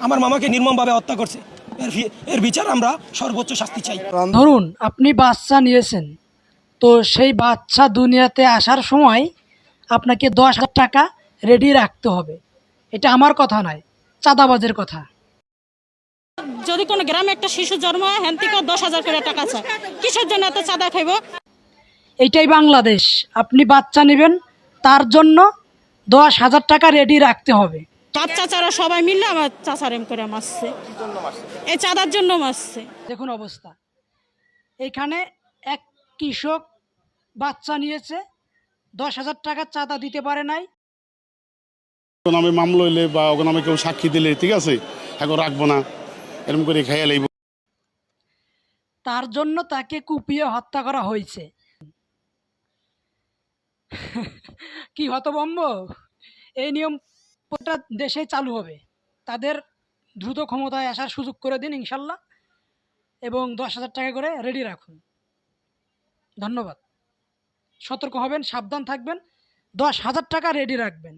আমার মামাকে নির্মমভাবে হত্যা করছে। এর বিচার আমরা সর্বোচ্চ শাস্তি চাই। ধরুন আপনি বাচ্চা নিয়েছেন, তো সেই বাচ্চা দুনিয়াতে আসার সময় আপনাকে 10,000 টাকা রেডি রাখতে হবে। এটা আমার কথা নয়, চাঁদাবাজের কথা। যদি কোনো গ্রামে একটা শিশু জন্ম হয়, হ্যান থেকে 10,000 করে টাকা চায়, কিসের জন্য এত চাঁদা খাইব? এইটাই বাংলাদেশ। আপনি বাচ্চা নেবেন, তার জন্য 10,000 টাকা রেডি রাখতে হবে। বাচ্চা চারা সবাই মিললে আমার চাচার এম করে মারছে, এই চাঁদার জন্য মারছে। দেখুন অবস্থা, এখানে এক কৃষক বাচ্চা নিয়েছে, 10,000 টাকা চাঁদা দিতে পারে নাই। নামে মামলা হইলে বা ওকে নামে কেউ সাক্ষী দিলে ঠিক আছে, এখন রাখবো না, এরকম করে খেয়ে লাইব। তার জন্য তাকে কুপিয়ে হত্যা করা হয়েছে। কি হতভম্ব! এই নিয়ম প্রত্যেকটা দেশে চালু হবে। তাদের দ্রুত ক্ষমতায় আসার সুযোগ করে দিন ইনশাল্লাহ, এবং 10,000 টাকা করে রেডি রাখুন। ধন্যবাদ। সতর্ক হবেন, সাবধান থাকবেন, 10,000 টাকা রেডি রাখবেন।